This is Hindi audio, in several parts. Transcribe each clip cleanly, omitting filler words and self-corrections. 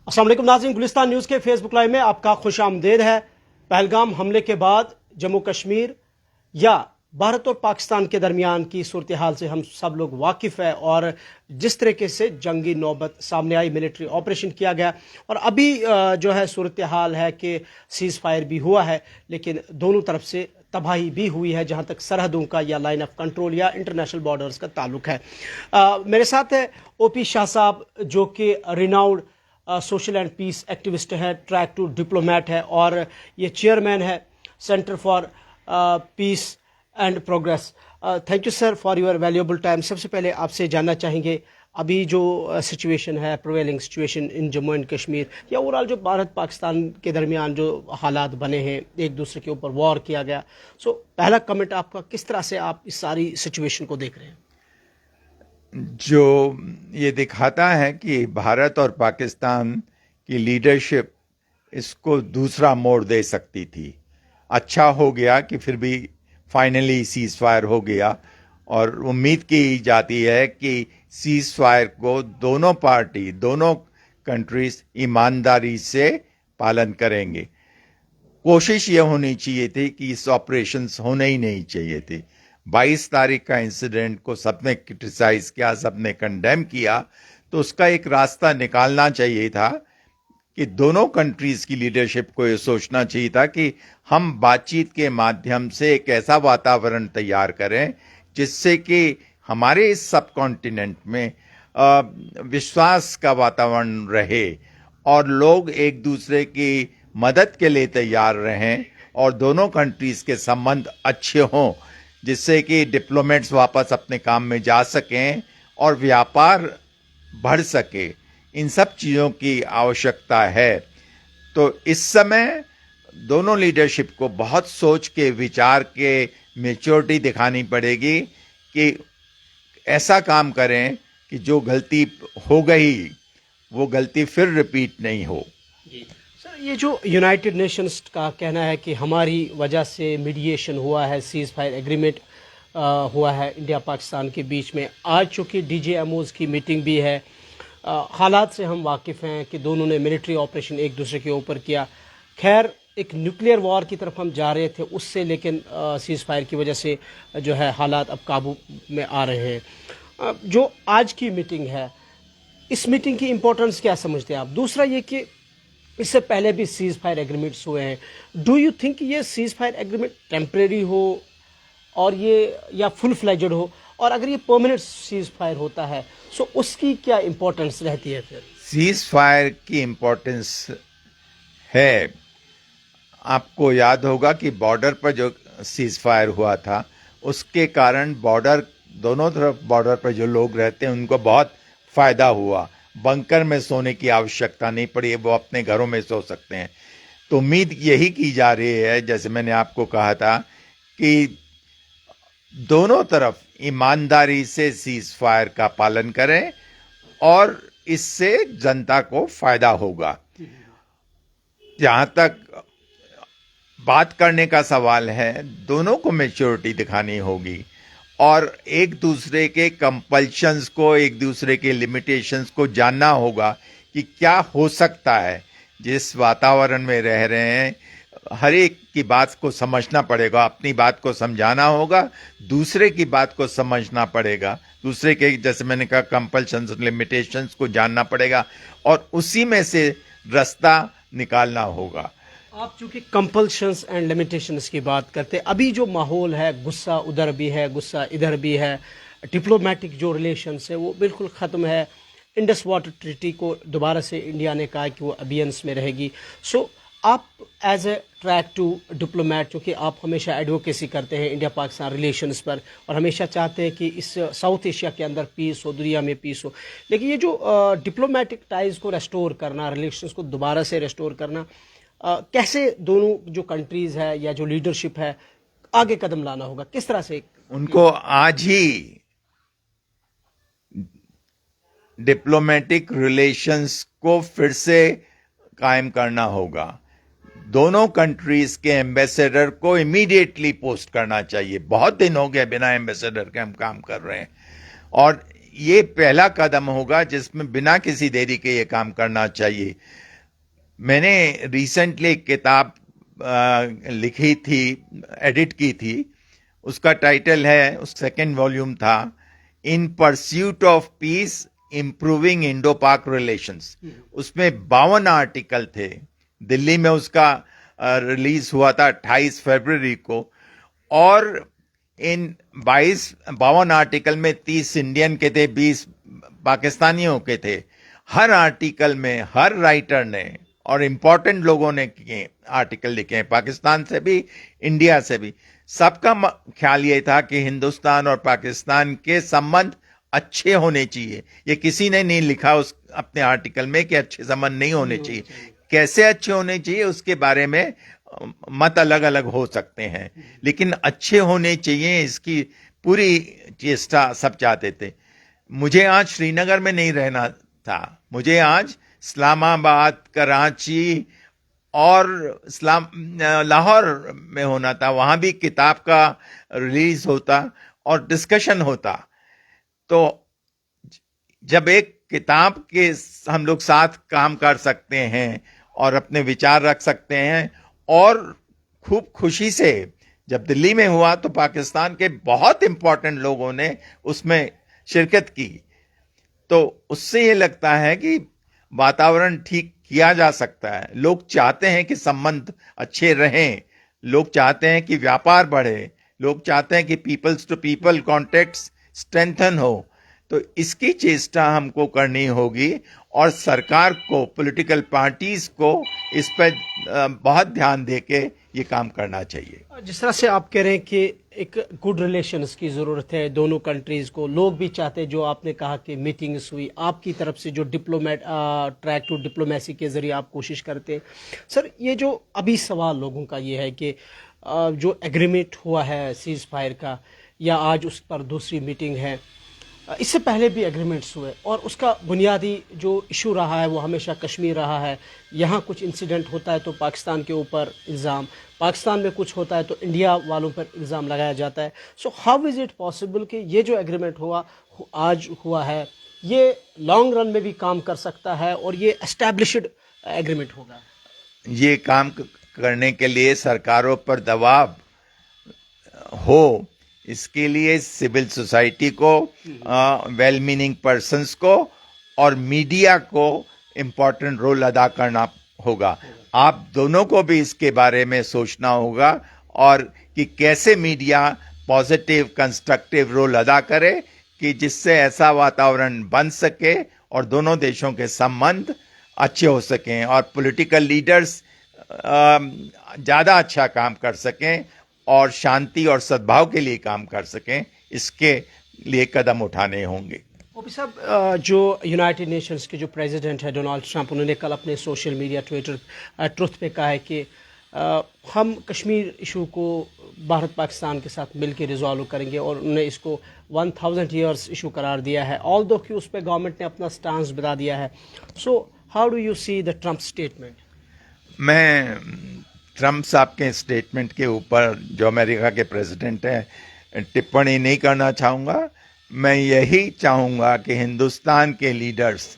अस्सलाम वालेकुम नाज़रीन, गुलिस्तान न्यूज़ के फेसबुक लाइव में आपका खुश आमदेद है। पहलगाम हमले के बाद जम्मू कश्मीर या भारत और पाकिस्तान के दरमियान की सूरत हाल से हम सब लोग वाकिफ़ है और जिस तरीके से जंगी नौबत सामने आई, मिलिट्री ऑपरेशन किया गया और अभी जो है सूरत हाल है कि सीज़ फायर भी हुआ है, लेकिन दोनों तरफ से तबाही भी हुई है जहाँ तक सरहदों का या लाइन ऑफ कंट्रोल या इंटरनेशनल बॉर्डर्स का ताल्लुक है। मेरे साथ है ओपी शाह साहब, जो कि renowned social and peace activist है, ट्रैक टू डिप्लोमेट है और ये चेयरमैन है Centre for Peace and Progress. Thank you sir for your valuable time. सबसे पहले आपसे जानना चाहेंगे अभी जो सिचुएशन है, prevailing situation in Jammu and Kashmir या ओवरऑल जो भारत पाकिस्तान के दरमियान जो हालात बने हैं, एक दूसरे के ऊपर वॉर किया गया, सो पहला कमेंट आपका, किस तरह से आप इस सारी सिचुएशन को देख रहे हैं? जो ये दिखाता है कि भारत और पाकिस्तान की लीडरशिप इसको दूसरा मोड़ दे सकती थी। अच्छा हो गया कि फिर भी फाइनली सीज फायर हो गया और उम्मीद की जाती है कि सीज फायर को दोनों पार्टी, दोनों कंट्रीज ईमानदारी से पालन करेंगे। कोशिश ये होनी चाहिए थी कि इस ऑपरेशंस होने ही नहीं चाहिए थे। 22 तारीख का इंसिडेंट को सबने क्रिटिसाइज किया, सबने कंडेम किया, तो उसका एक रास्ता निकालना चाहिए था कि दोनों कंट्रीज की लीडरशिप को ये सोचना चाहिए था कि हम बातचीत के माध्यम से एक ऐसा वातावरण तैयार करें जिससे कि हमारे इस सब कॉन्टिनेंट में विश्वास का वातावरण रहे और लोग एक दूसरे की मदद के लिए तैयार रहें और दोनों कंट्रीज के संबंध अच्छे हों, जिससे कि डिप्लोमेट्स वापस अपने काम में जा सकें और व्यापार बढ़ सके। इन सब चीज़ों की आवश्यकता है। तो इस समय दोनों लीडरशिप को बहुत सोच के, विचार के, मैच्योरिटी दिखानी पड़ेगी कि ऐसा काम करें कि जो गलती हो गई वो गलती फिर रिपीट नहीं हो। जी सर, ये जो यूनाइटेड नेशंस का कहना है कि हमारी वजह से मीडिएशन हुआ है, सीज फायर एग्रीमेंट हुआ है इंडिया पाकिस्तान के बीच में। आज चूँकि DJMOs की मीटिंग भी है, हालात से हम वाकिफ़ हैं कि दोनों ने मिलिट्री ऑपरेशन एक दूसरे के ऊपर किया। खैर, एक न्यूक्लियर वॉर की तरफ हम जा रहे थे उससे, लेकिन सीज़ फायर की वजह से जो है हालात अब काबू में आ रहे हैं। जो आज की मीटिंग है, इस मीटिंग की इम्पोर्टेंस क्या समझते हैं आप? दूसरा ये कि इससे पहले भी सीज़ फायर एग्रीमेंट्स हुए हैं। डू यू थिंक ये सीज़ फायर एग्रीमेंट टेम्परेरी हो और ये या फुल फ्लेजेड हो, और अगर ये परमानेंट सीज़ फायर होता है सो उसकी क्या इम्पोर्टेंस रहती है? फिर सीज फायर की इम्पोर्टेंस है, आपको याद होगा कि बॉर्डर पर जो सीज फायर हुआ था उसके कारण बॉर्डर, दोनों तरफ बॉर्डर पर जो लोग रहते हैं उनको बहुत फायदा हुआ। बंकर में सोने की आवश्यकता नहीं पड़ी, वो अपने घरों में सो सकते हैं। तो उम्मीद यही की जा रही है, जैसे मैंने आपको कहा था, कि दोनों तरफ ईमानदारी से सीज फायर का पालन करें और इससे जनता को फायदा होगा। जहां तक बात करने का सवाल है, दोनों को मैच्योरिटी दिखानी होगी और एक दूसरे के कंपल्शंस को, एक दूसरे के लिमिटेशंस को जानना होगा कि क्या हो सकता है। जिस वातावरण में रह रहे हैं, हर एक की बात को समझना पड़ेगा, अपनी बात को समझाना होगा, दूसरे की बात को समझना पड़ेगा, दूसरे के, जैसे मैंने कहा, कंपल्शंस, लिमिटेशंस को जानना पड़ेगा और उसी में से रास्ता निकालना होगा। आप चूंकि कंपल्शंस एंड लिमिटेशंस की बात करते हैं, अभी जो माहौल है, गुस्सा उधर भी है, गुस्सा इधर भी है, डिप्लोमेटिक जो रिलेशंस है वो बिल्कुल ख़त्म है। इंडस वाटर ट्रीटी को दोबारा से इंडिया ने कहा कि वो अबियंस में रहेगी। सो आप as a track two diplomat, चूँकि आप हमेशा एडवोकेसी करते हैं इंडिया पाकिस्तान रिलेशंस पर और हमेशा चाहते हैं कि इस साउथ एशिया के अंदर पीस हो, दुनिया में पीस हो, लेकिन ये जो डिप्लोमेटिक टाइज़ को रेस्टोर करना, रिलेशंस को दोबारा से रेस्टोर करना, कैसे दोनों जो कंट्रीज़ है या जो लीडरशिप है आगे कदम लाना होगा, किस तरह से? उनको आज ही डिप्लोमेटिक रिलेशंस को फिर से कायम करना होगा। दोनों कंट्रीज के एम्बेसडर को इमीडिएटली पोस्ट करना चाहिए। बहुत दिन हो गए बिना एम्बेसडर के हम काम कर रहे हैं और ये पहला कदम होगा जिसमें बिना किसी देरी के ये काम करना चाहिए। मैंने रिसेंटली एक किताब लिखी थी, एडिट की थी, उसका टाइटल है, उस सेकेंड वॉल्यूम था, in pursuit of peace improving Indo Pak relations. उसमें 52 आर्टिकल थे। दिल्ली में उसका रिलीज हुआ था 28 फरवरी को, और इन 52 आर्टिकल में 30 इंडियन के थे, 20 पाकिस्तानियों के थे। हर आर्टिकल में हर राइटर ने और इंपॉर्टेंट लोगों ने आर्टिकल लिखे हैं, पाकिस्तान से भी, इंडिया से भी। सबका ख्याल ये था कि हिंदुस्तान और पाकिस्तान के संबंध अच्छे होने चाहिए। ये किसी ने नहीं लिखा उस अपने आर्टिकल में कि अच्छे संबंध नहीं होने चाहिए। कैसे अच्छे होने चाहिए उसके बारे में मत अलग अलग हो सकते हैं, लेकिन अच्छे होने चाहिए, इसकी पूरी चेष्टा सब चाहते थे। मुझे आज श्रीनगर में नहीं रहना था, मुझे आज इस्लामाबाद, कराची और लाहौर में होना था। वहां भी किताब का रिलीज होता और डिस्कशन होता। तो जब एक किताब के हम लोग साथ काम कर सकते हैं और अपने विचार रख सकते हैं, और खूब खुशी से जब दिल्ली में हुआ तो पाकिस्तान के बहुत इंपॉर्टेंट लोगों ने उसमें शिरकत की, तो उससे ये लगता है कि वातावरण ठीक किया जा सकता है। लोग चाहते हैं कि संबंध अच्छे रहें, लोग चाहते हैं कि व्यापार बढ़े, लोग चाहते हैं कि peoples to people contacts strengthen हो। तो इसकी चेष्टा हमको करनी होगी, और सरकार को, पॉलिटिकल पार्टीज को इस पर बहुत ध्यान देके ये काम करना चाहिए। जिस तरह से आप कह रहे हैं कि एक गुड रिलेशंस की ज़रूरत है दोनों कंट्रीज़ को, लोग भी चाहते हैं, जो आपने कहा कि मीटिंग्स हुई, आपकी तरफ से जो डिप्लोमेट ट्रैक टू डिप्लोमेसी के ज़रिए आप कोशिश करते हैं। सर, ये जो अभी सवाल लोगों का ये है कि जो एग्रीमेंट हुआ है सीज़ फायर का, या आज उस पर दूसरी मीटिंग है, इससे पहले भी एग्रीमेंट्स हुए, और उसका बुनियादी जो इशू रहा है वो हमेशा कश्मीर रहा है। यहाँ कुछ इंसिडेंट होता है तो पाकिस्तान के ऊपर इल्ज़ाम, पाकिस्तान में कुछ होता है तो इंडिया वालों पर इल्ज़ाम लगाया जाता है। So how is it possible कि ये जो एग्रीमेंट आज हुआ है, ये लॉन्ग रन में भी काम कर सकता है और ये एस्टैब्लिश्ड एग्रीमेंट होगा? ये काम करने के लिए सरकारों पर दबाव हो, इसके लिए सिविल सोसाइटी को, वेल मीनिंग पर्सन्स को और मीडिया को इम्पोर्टेंट रोल अदा करना होगा। आप दोनों को भी इसके बारे में सोचना होगा, और कि कैसे मीडिया पॉजिटिव कंस्ट्रक्टिव रोल अदा करे कि जिससे ऐसा वातावरण बन सके और दोनों देशों के संबंध अच्छे हो सकें, और पॉलिटिकल लीडर्स ज़्यादा अच्छा काम कर सकें और शांति और सद्भाव के लिए काम कर सकें। इसके लिए कदम उठाने होंगे। ओपी साहब, जो यूनाइटेड नेशंस के जो प्रेसिडेंट है डोनाल्ड ट्रंप, उन्होंने कल अपने सोशल मीडिया ट्रुथ पे कहा है कि हम कश्मीर इशू को भारत पाकिस्तान के साथ मिलकर रिजॉल्व करेंगे, और उन्होंने इसको 1000 ईयर्स इशू करार दिया है, ऑल दो कि उस पर गवर्नमेंट ने अपना स्टांस बता दिया है। So how do you see the Trump statement? मैं ट्रंप साहब के स्टेटमेंट के ऊपर, जो अमेरिका के प्रेसिडेंट हैं, टिप्पणी नहीं करना चाहूँगा। मैं यही चाहूँगा कि हिंदुस्तान के लीडर्स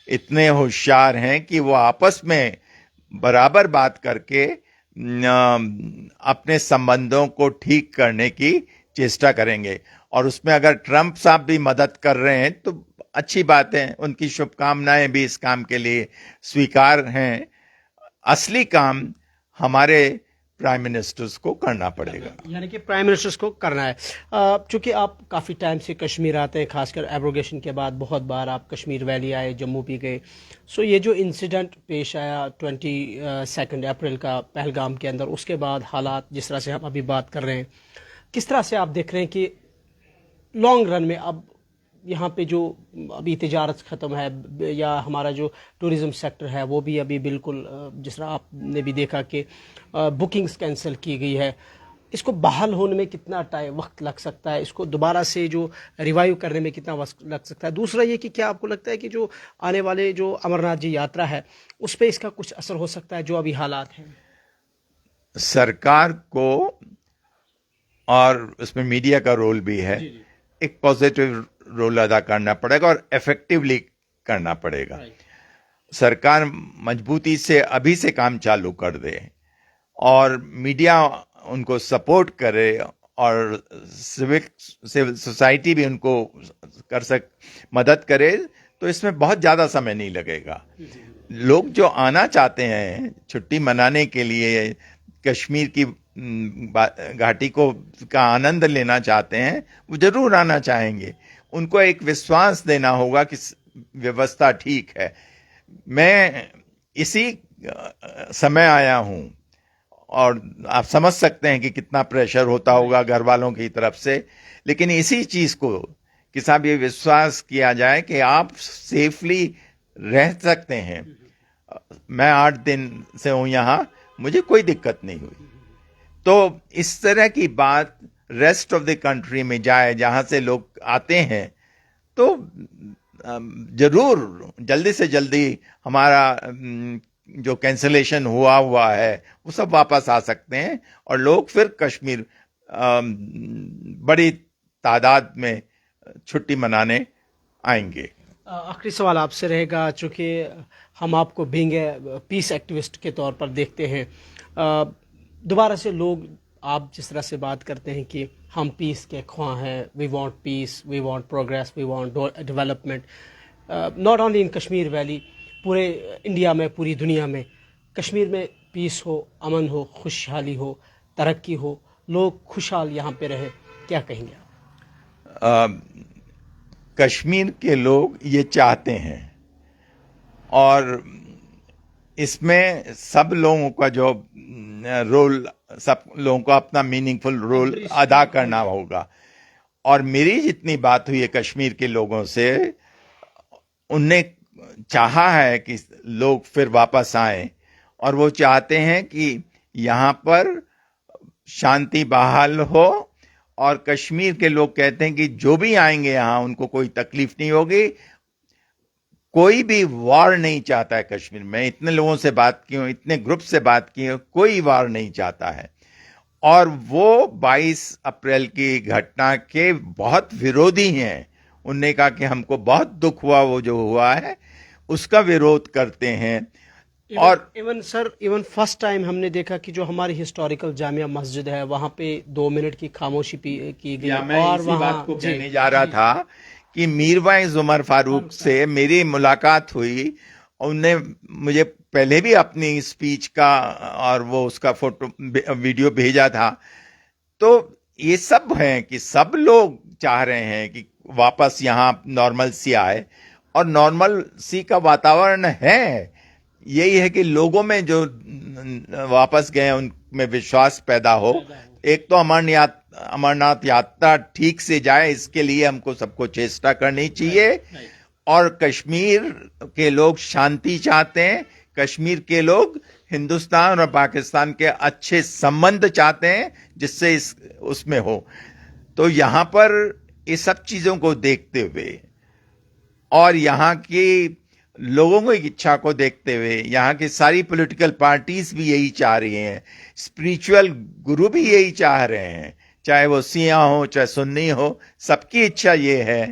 इतने होशियार हैं कि वो आपस में बराबर बात करके अपने संबंधों को ठीक करने की चेष्टा करेंगे, और उसमें अगर ट्रंप साहब भी मदद कर रहे हैं तो अच्छी बात है, उनकी शुभकामनाएं भी इस काम के लिए स्वीकार हैं। असली काम हमारे प्राइम मिनिस्टर्स को करना पड़ेगा, यानी कि प्राइम मिनिस्टर्स को करना है। चूँकि आप काफ़ी टाइम से कश्मीर आते हैं, खासकर एब्रोगेशन के बाद बहुत बार आप कश्मीर वैली आए, जम्मू भी गए। सो ये जो इंसिडेंट पेश आया 22 अप्रैल का पहलगाम के अंदर, उसके बाद हालात जिस तरह से हम अभी बात कर रहे हैं, किस तरह से आप देख रहे हैं कि लॉन्ग रन में अब यहाँ पे जो अभी तिजारत ख़त्म है, या हमारा जो टूरिज़्म सेक्टर है वो भी अभी बिल्कुल, जिस तरह आपने भी देखा कि बुकिंग्स कैंसिल की गई है, इसको बहाल होने में कितना वक्त लग सकता है, इसको दोबारा से जो रिवाइव करने में कितना वक्त लग सकता है? दूसरा ये कि क्या आपको लगता है कि जो आने वाले जो अमरनाथ जी यात्रा है उस पर इसका कुछ असर हो सकता है, जो अभी हालात हैं? सरकार को, और उसमें मीडिया का रोल भी है, एक पॉजिटिव रोल अदा करना पड़ेगा और इफेक्टिवली करना पड़ेगा। सरकार मजबूती से अभी से काम चालू कर दे और मीडिया उनको सपोर्ट करे और सिविल सोसाइटी भी उनको मदद करे, तो इसमें बहुत ज़्यादा समय नहीं लगेगा। लोग जो आना चाहते हैं छुट्टी मनाने के लिए, कश्मीर की घाटी का आनंद लेना चाहते हैं, वो जरूर आना चाहेंगे। उनको एक विश्वास देना होगा कि व्यवस्था ठीक है। मैं इसी समय आया हूं और आप समझ सकते हैं कि कितना प्रेशर होता होगा घर वालों की तरफ से, लेकिन इसी चीज को कि साहब ये विश्वास किया जाए कि आप सेफली रह सकते हैं। मैं 8 दिन से हूं यहां, मुझे कोई दिक्कत नहीं हुई। तो इस तरह की बात रेस्ट ऑफ द कंट्री में जाए जहां से लोग आते हैं, तो जरूर जल्दी से जल्दी हमारा जो कैंसलेशन हुआ है वो सब वापस आ सकते हैं और लोग फिर कश्मीर बड़ी तादाद में छुट्टी मनाने आएंगे। आखिरी सवाल आपसे रहेगा, चूंकि हम आपको बीइंग पीस एक्टिविस्ट के तौर पर देखते हैं, दोबारा से लोग आप जिस तरह से बात करते हैं कि हम पीस के ख्वाह हैं, we want peace, we want progress, we want development, not only in Kashmir valley, पूरे इंडिया में, पूरी दुनिया में कश्मीर में पीस हो, अमन हो, खुशहाली हो, तरक्की हो, लोग खुशहाल यहाँ पे रहे, क्या कहेंगे आप? कश्मीर के लोग ये चाहते हैं और इसमें सब लोगों का जो रोल, सब लोगों को अपना मीनिंगफुल रोल अदा करना होगा। और मेरी जितनी बात हुई है कश्मीर के लोगों से, उनने चाहा है कि लोग फिर वापस आए और वो चाहते हैं कि यहाँ पर शांति बहाल हो। और कश्मीर के लोग कहते हैं कि जो भी आएंगे यहाँ उनको कोई तकलीफ नहीं होगी। कोई भी वार नहीं चाहता है कश्मीर में। इतने लोगों से बात की हूं, इतने ग्रुप से बात की हूं, कोई वार नहीं चाहता है। और वो 22 अप्रैल की घटना के बहुत विरोधी हैं। उनने कहा कि हमको बहुत दुख हुआ वो जो हुआ है, उसका विरोध करते हैं। और इवन फर्स्ट टाइम हमने देखा कि जो हमारी हिस्टोरिकल जामिया मस्जिद है वहां पे 2 मिनट की खामोशी की गई। और इसी बात को कहने जा रहा था कि मीरवाइज उमर फारूक से मेरी मुलाकात हुई। उनने मुझे पहले भी अपनी स्पीच का और वो उसका फोटो वीडियो भेजा था। तो ये सब हैं कि सब लोग चाह रहे हैं कि वापस यहाँ नॉर्मल सी आए, और नॉर्मल सी का वातावरण है। यही है कि लोगों में जो वापस गए उनमें विश्वास पैदा हो। एक तो अमरनाथ यात्रा ठीक से जाए, इसके लिए हमको सबको चेष्टा करनी चाहिए। और कश्मीर के लोग शांति चाहते हैं। कश्मीर के लोग हिंदुस्तान और पाकिस्तान के अच्छे संबंध चाहते हैं जिससे उसमें हो। तो यहां पर ये सब चीजों को देखते हुए और यहाँ की लोगों की इच्छा को देखते हुए, यहाँ की सारी पॉलिटिकल पार्टीज भी यही चाह रही हैं, स्पिरिचुअल गुरु भी यही चाह रहे हैं, चाहे वो सिया हो चाहे सुन्नी हो, सबकी इच्छा ये है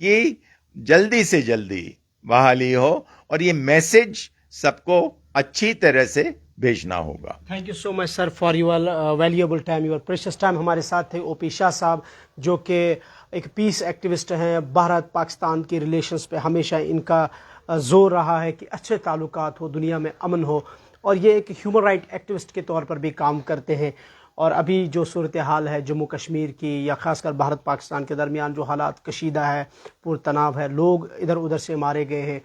कि जल्दी से जल्दी बहाली हो। और ये मैसेज सबको अच्छी तरह से भेजना होगा। Thank you so much sir for your valuable time, your precious time. हमारे साथ थे ओपी शाह साहब, जो कि एक पीस एक्टिविस्ट हैं। भारत पाकिस्तान के रिलेशंस पे हमेशा इनका जोर रहा है कि अच्छे ताल्लुकात हो, दुनिया में अमन हो, और ये एक ह्यूमन राइट एक्टिविस्ट के तौर पर भी काम करते हैं। और अभी जो सूरत हाल है जम्मू कश्मीर की, या ख़ासकर भारत पाकिस्तान के दरमियान जो हालात कशीदा है, पुरतनाव है, लोग इधर उधर से मारे गए हैं,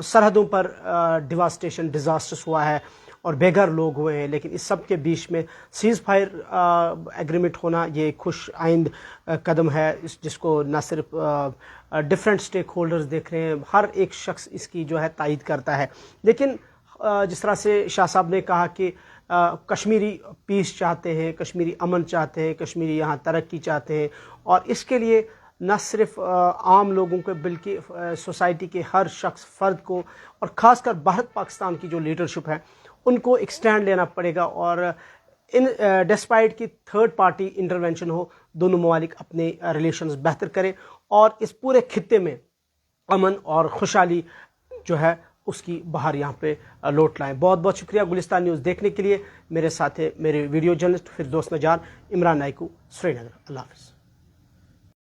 सरहदों पर डिवास्टेशन, डिज़ास्टर्स हुआ है और बेघर लोग हुए हैं। लेकिन इस सब के बीच में सीज़ फायर एग्रीमेंट होना ये खुश आइंद कदम है, जिसको न सिर्फ डिफरेंट स्टेक होल्डर्स देख रहे हैं, हर एक शख्स इसकी जो है तायद करता है। लेकिन जिस तरह से शाह साहब ने कहा कि कश्मीरी पीस चाहते हैं, कश्मीरी अमन चाहते हैं, कश्मीरी यहाँ तरक्की चाहते हैं, और इसके लिए न सिर्फ आम लोगों को बल्कि सोसाइटी के हर शख्स, फ़र्द को, और ख़ासकर भारत पाकिस्तान की जो लीडरशिप है उनको एक स्टैंड लेना पड़ेगा। और इन डिस्पाइट की थर्ड पार्टी इंटरवेंशन हो, दोनों ममालिक अपने रिलेशंस बेहतर करें और इस पूरे खित्ते में अमन और खुशहाली जो है उसकी बाहर यहाँ पे लौट लाएं। बहुत बहुत शुक्रिया गुलिस्तान न्यूज़ देखने के लिए। मेरे साथ है मेरे वीडियो जर्नलिस्ट फिरदौस नजार, इमरान नाइकू, श्रीनगर। अल्लाह हाफ़िज़।